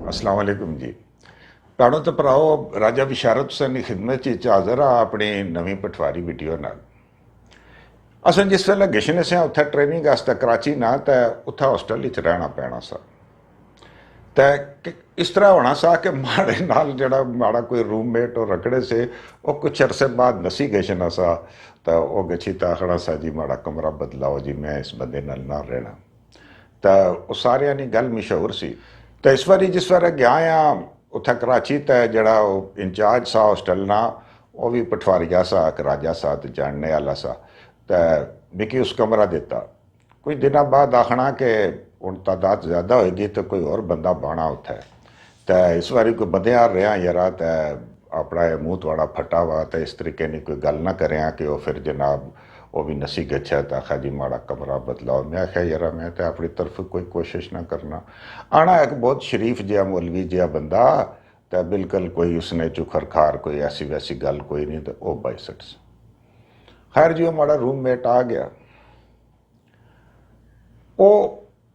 अस्सलाम वालेकुम जी। भैनों तो भराओ, राजा बिशारत हुसैन की खिदमत च हाज़र आ अपनी नवी पटवारी वीडियो नाल। असें जिस वेले गिशने से उत्थे ट्रेनिंग वास्ते कराची ना तो उत्थे हॉस्टल च रहना पैना सा। तो इस तरह होना सा कि माड़े नाल जड़ा माड़ा कोई रूममेट और रखड़े से वो कुछ अरसे बाद नसी गिशना सा। तो वो गछी आखना सा जी माड़ा कमरा बदलाओ जी, मैं इस बंदे नाल ना रहना। तो वो सारिया की गल मशहूर सी। तो इस बारी जिस बार गया आ उत्थे कराची, तो जड़ा इंचार्ज सा हॉस्टल ना वो भी पटवारिया सा, एक राजा सा, तो जानने वाला सा। तो मिकी उस कमरा दिता। कुछ दिनों बाद आखना कि हूँ तादाद ज़्यादा होएगी तो कोई और बंदा बाना उत्थे। तो इस बारी कोई बंदिया रहा यार, तो अपना मूँह थोड़ा फटा हुआ, तो इस तरीके की कोई गल ना करें कि वह फिर जनाब वो भी नसी गच्छा। तो आखा जी माड़ा कमरा बदलाओ। मैं आख्या यार मैं तो अपनी तरफ कोई कोशिश ना करना। आना एक बहुत शरीफ जिहा मौलवी जिहा बंदा, तो बिल्कुल कोई उसने चुखर खार कोई ऐसी वैसी गल कोई नहीं। तो वह बाईसठ से खैर जी वो माड़ा रूममेट आ गया। वो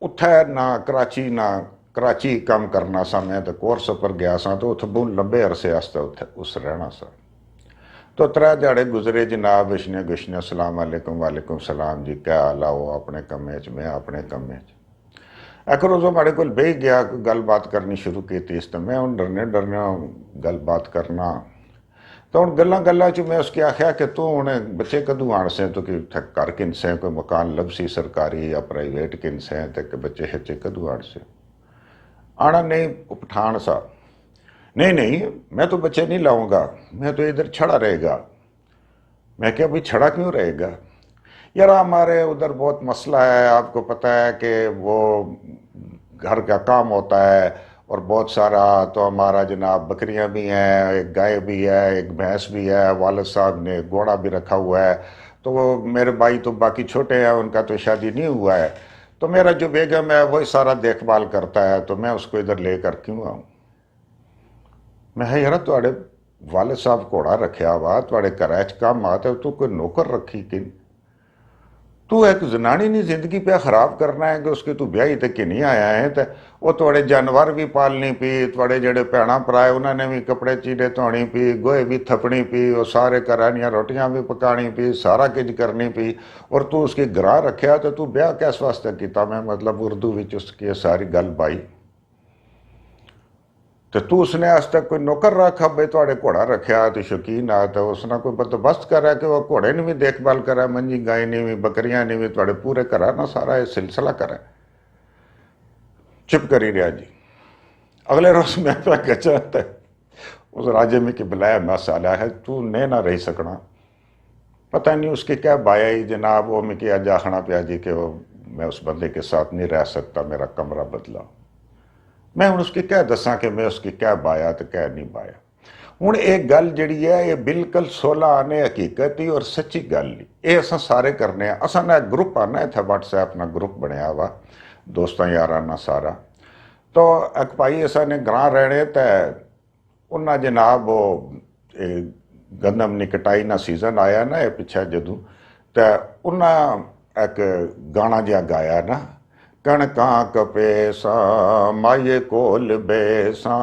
उत्थे ना कराची काम करना सा। मैं तो कोर्स पर गया सा, तो उत्थे बहुत लंबे अरसे वास्ते उत्थे उस रहना सा। तो त्रै ध्याड़े गुजरे जनाब, विशने गुशने सलाम वालेकुम वालेकुम सलाम जी, क्या हाल है? वो अपने कम्मे च, मैं अपने कम्मे च। एक रोज़ माड़े कोल बेही गया, गल बात करनी शुरू की। इस तो मैं हूँ डरने डरने गल बात करना। तो हूँ गल्लां गल्लां च मैं उसकी आख्या कि तू हूँ बच्चे कदू आन से, तो कि घर किन से कोई मकान लभसी सरकारी या प्राइवेट किन से, तो बच्चे हिचे कदू आन से आना नहीं पठान सा। नहीं नहीं मैं तो बच्चे नहीं लाऊंगा, मैं तो इधर छड़ा रहेगा। मैं क्या भाई छड़ा क्यों रहेगा? यार हमारे उधर बहुत मसला है, आपको पता है कि वो घर का काम होता है और बहुत सारा। तो हमारा जनाब बकरियां भी हैं, एक गाय भी है, एक भैंस भी है, वालिद साहब ने घोड़ा भी रखा हुआ है। तो वो मेरे भाई तो बाकी छोटे हैं, उनका तो शादी नहीं हुआ है। तो मेरा जो बेगम है वही सारा देखभाल करता है, तो मैं उसको इधर लेकर क्यों आऊँ? मैं है यार थोड़े वालिद साहब घोड़ा रखा हुआ, थोड़े घर च कम आ, तो तू कोई नौकर रखी कि तू एक जनानी नी जिंदगी पे खराब करना है कि उसकी तू ब्याही तक कि नहीं आया है। तो वो थोड़े जानवर भी पालनी पी, थोड़े जड़े भैन भरा उन्होंने भी कपड़े चीड़े धोनी पी, गोहे भी थपनी पी, वो सारे घर दियां रोटियां भी पकानी पी, सारा कुछ करनी पी। और तू उसकी ग्राह रखा, तो तू ब्याह किस वास्ते किया? मैं मतलब उर्दू में उसकी सारी गल पाई। तो तू उसने आज तक कोई नौकर रखा भाई थोड़े घोड़ा रखा तो शौकीन आ, तो उसने कोई बंदोबस्त करा कि वह घोड़े ने भी देखभाल करा, मंजी गाय ने भी, बकरियां ने भी, थोड़े पूरे करा ना सारा ये सिलसिला करा। चुप करी रहा जी। अगले रोज मैं अपना गचा उस राजे में कि बुलाया, मैं साला है तू ने ना रह सकना। पता नहीं उसकी क्या बाया ही जनाब, वो मैं क्या जाखना पिया जी कि वो मैं उस बंदे के साथ नहीं रह सकता, मेरा कमरा बदला। मैं हूँ उसकी क्या दसा कि मैं उसकी क्या बाया तो क्या नहीं बाया। हूँ एक गल जी है ये बिल्कुल 16 आने हकीकत ही और सच्ची गल ही ये असा सारे करने। असा ना ग्रुप आना इतना व्हाट्सएप ना ग्रुप बनया वा दोस्तों यार ना सारा। तो एक भाई असा ने ग्रां रहने, तो उन्हें जनाब वो गंदम की कटाई ना सीजन आया ना ये पिछा जदू, तो उन्हें एक गाना जहा गाया ना, कणकां कपेसा माये कोल बेसा,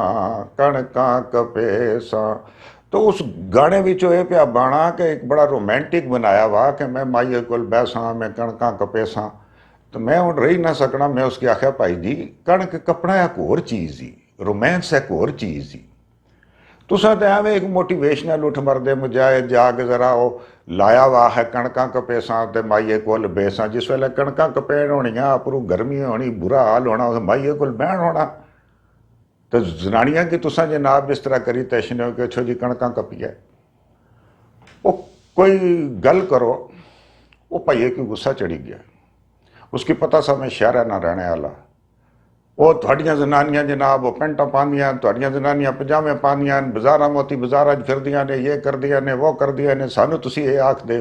कणकां कपेसा। तो उस गाने विचों ये पिया बाना कि एक बड़ा रोमांटिक बनाया वा कि मैं माये कोल बैसा, मैं कणकां कपेसा। तो मैं हूँ रही ना सकना। मैं उसकी आख्या भाई जी कणक कपड़ा एक होर चीज़ ही, रोमांस एक होर चीज़ ही। तुसा तो एवं एक मोटिवेशनल उठ मरदे मुजाए जाग जरा वो लाया वा है कणकां कपेसा ते माइये कोल बेसा। जिस वेले कणकां कपेन होनियां, उपरू गर्मी होनी, बुरा हाल होना, उस माइये कोल बहन होना। तो जनानियां की तुसा जे ना बिस्तरा करी तैशने हो कि छो जी कणकां कपिया। वो कोई गल करो, वो भाइये की गुस्सा चढ़ी गया। उसकी पता सा मैं शहर ना रहने वाला। वो थोड़ियां जनानियां जनाब वो पेंटा पांदियां, थोड़ियां जनानियां पजामे पांदियां, बाजारा मोती बाजारा फिरदियां ने, ये कर दिया ने, वो कर दिया ने, सानू तुसी ये आख दे।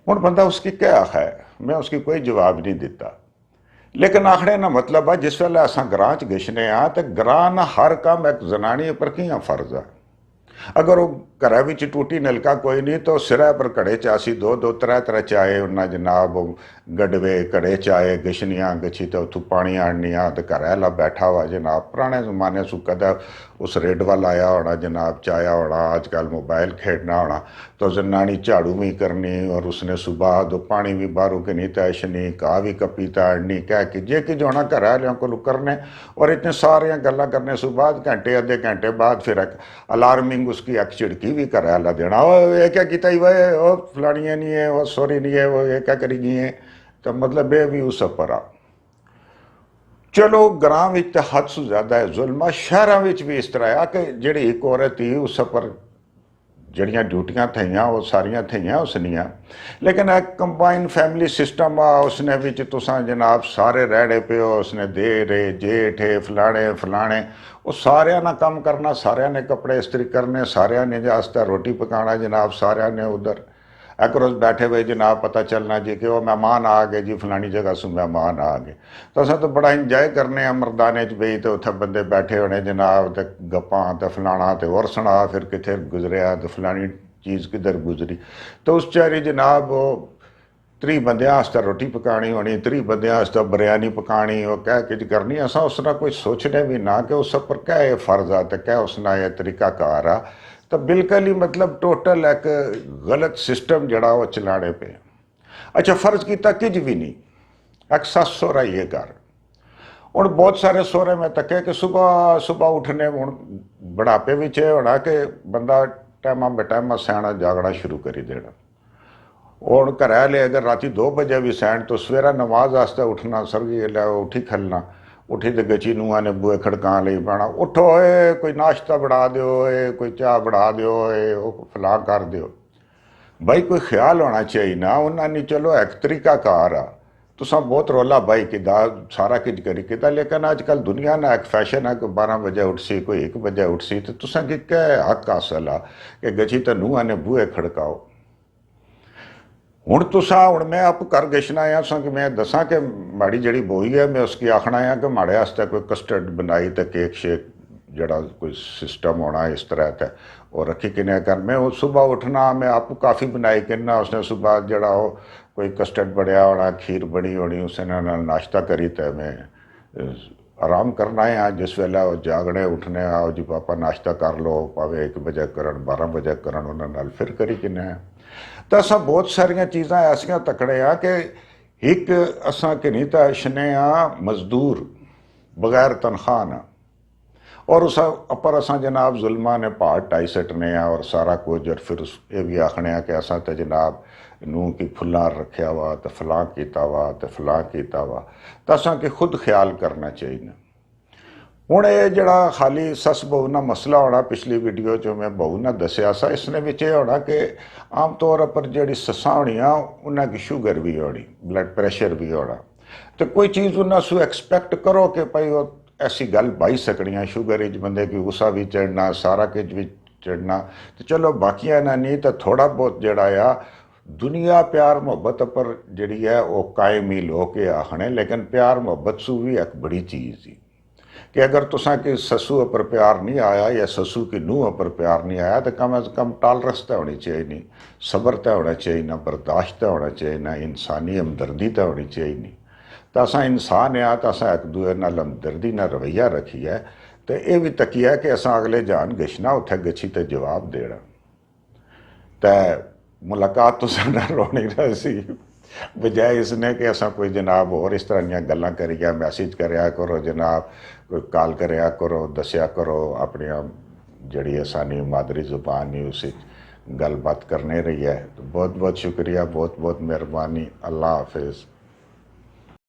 हुण बंदा उसकी क्या आख है? मैं उसकी कोई जवाब नहीं दिता। लेकिन आखने ना मतलब है जिस वेले असां ग्रां च गिशने आ तो ग्रां ना हर काम एक जनानी पर कियां फर्ज है। अगर वो घर विच टूटी नलका कोई नहीं तो सिरा पर घड़े च असी दो दो त्रै त्रै चाहे उन्हें जनाब गडवे घड़े चाहे गछनियाँ गछी तो उतों पानी आनिया तो घर आला बैठा हुआ जनाब। पुराने जमाने सु कदा उस रेड वाल आया होना जनाब, चाया होना, अजकल मोबाइल खेडना होना, तो जनानी झाड़ू भी करनी और उसने सुबह दो पानी भी बाहरों के नहीं तैशनी, घाह भी कपी ताड़नी, कह के जे कि जो घर वालों को करने, और इतने सारिया गल्ला करने सु बाद घंटे अद्धे घंटे बाद फिर एक अलार्मिंग उसकी एक झिड़की भी घर वाला देना, वो ये क्या किया वह वो फलानिया नहीं है, वो सॉरी नहीं है, वो ये क्या करी गई है। तो मतलब ये भी उस पर आ चलो ग्रां विच तो हद से ज़्यादा है जुल्म, शहरों में भी इस तरह आ कि जी एक औरत ही उस पर जड़ियाँ ड्यूटियाँ थियाँ वो सारिया थियाँ उसनिया, लेकिन एक कंबाइन फैमिली सिस्टम आ उसने भी तुसा जनाब सारे रहने पे हो, उसने देरे जेठे फलाने फलाने वो सारिया ना काम करना, सारिया ने कपड़े इस्त्री करने, सारिया ने जास्ता रोटी पकाना जनाब, सारिया ने उधर एक रोज़ बैठे हुए जनाब पता चलना जी कि वो मेहमान आ गए जी फलानी जगह से मेहमान आ गए, तो अस तो बड़ा इंजॉय करने मरदाने च बई तो उत्थे बंदे बैठे होने जनाब, तो गप्पां तो फलाना तो होर सुना फिर कितने गुजरिया तो फलानी चीज़ किधर गुजरी, तो उस चारी जनाब वो 30 बंदियां आस्ते रोटी पकानी होनी, 30 बंदियां आस्ते बिरयानी पकानी, वो कह के करनी, असा उसना कोई सोचने भी ना कि उस पर क्या ये फर्ज आ तो क्या उसना ये तरीकाकार आ, तो बिल्कुल ही मतलब टोटल एक गलत सिस्टम जड़ा वो चलाने पे। अच्छा फर्ज किया किज भी नहीं, एक सस सोहरा ये घर हूँ बहुत सारे सोहरे में तके कि सुबह सुबह उठने हूँ बुढ़ापे में होना कि बंदा टाइम बेटाइम सैना जागना शुरू करी देना, हूँ घर वाले अगर राती 2 बजे भी सैन तो सवेरा नमाज वास्ते उठना, सरगी लै उठी खलना, उठी तो गची नूआ ने बूए खड़कान लई पैना, उठो ए कोई नाश्ता बना दो, ए कोई चाह बना दो, ए फलां कर दो। भाई कोई ख्याल होना चाहिए ना उन्होंने, चलो एक तरीकाकार आ, तुसा बहुत रौला भाई कि सारा कुछ करी किता, लेकिन अजकल दुनिया ना एक फैशन है कि 12 बजे उठ सी कोई 1 बजे उठ सी, तो तुसा कि क्या हक हासिल आ कि गची तो नूआ ने बूए खड़काओ। हूँ तुसा हूँ मैं आप घर गछना आया सो कि मैं दसा कि माड़ी जड़ी बोई है मैं उसकी आखना है कि माड़े वास्ते कोई कस्टर्ड बनाई तो केक शेक जड़ा कोई सिस्टम होना इस तरह का और रखी किने कर, मैं वो सुबह उठना मैं आपको काफ़ी बनाई किना, उसने सुबह जड़ा हो कोई कस्टर्ड बढ़िया होना, खीर बनी होनी, उसने नाश्ता करी तो मैं आराम करना है, जिस वेला वो जागने उठने आओ जी पापा नाश्ता कर लो, भावे 1 बजे करन 12 बजे करन, उन्होंने फिर करी किने। तो असा बहुत सारिया चीज़ा ऐसिया तकड़े आ कि एक असा कि नहीं तो अशने आ मजदूर बगैर तनख्वाह ना, और उस अपर असा जनाब जुल्मा ने पहाड़ टाई सटने आ और सारा कुछ, और फिर ये भी आखने कि असा तो जनाब नूह की फुल्ला रखा वा तो फलां किया वा तो फलां किया वा, तो असा कि खुद ख्याल करना चाहिए। हूँ ये जड़ा खाली सस बहू ना मसला होना पिछली वीडियो जो मैं बहू ना दसिया सा, इसने विच ये होना कि आम तौर पर जी ससा होनिया उन्हें शुगर भी होनी, ब्लड प्रेशर भी होना, तो कोई चीज़ उन्हें एक्सपैक्ट करो कि भाई वो ऐसी गल बाई सकनी, शुगर इच बंदे की गुस्सा भी चढ़ना, सारा कुछ भी चढ़ना, तो चलो बाकिया ना नहीं तो थोड़ा बहुत जड़ा आ दुनिया प्यार मुहब्बत पर जी है वो कायम ही लो के आखने, लेकिन प्यार मुहब्बत सू भी एक बड़ी चीज़ थी कि अगर तुसा कि ससू पर प्यार नहीं आया या ससू की नूह पर प्यार नहीं आया तो कम अज़ कम टॉलरेंस तो होनी चाहिए, नहीं सब्र तो होना चाहिए, ना बर्दाश्त तो होना चाहिए, ना इंसानी हमदर्दी तो होनी चाहिए नहीं, तो असा इंसान आ तो असा एक दूए नाल हमदर्दी ना रवैया रखी है, तो यह भी तकिया कि असा अगले जान गछना उत्थे गछी तो जवाब देना, तो मुलाकात तुसा नाल होनी रही बजाय इसने कि असा कोई जनाब और इस तरह दी गल्लां करिया, मैसेज करया करो जनाब, कोई कॉल करया करो, दसिया करो अपनी जड़ी आसानी मादरी जुबान ही उस गलबात करने रही है। तो बहुत बहुत शुक्रिया, बहुत बहुत मेहरबानी, अल्लाह हाफिज़।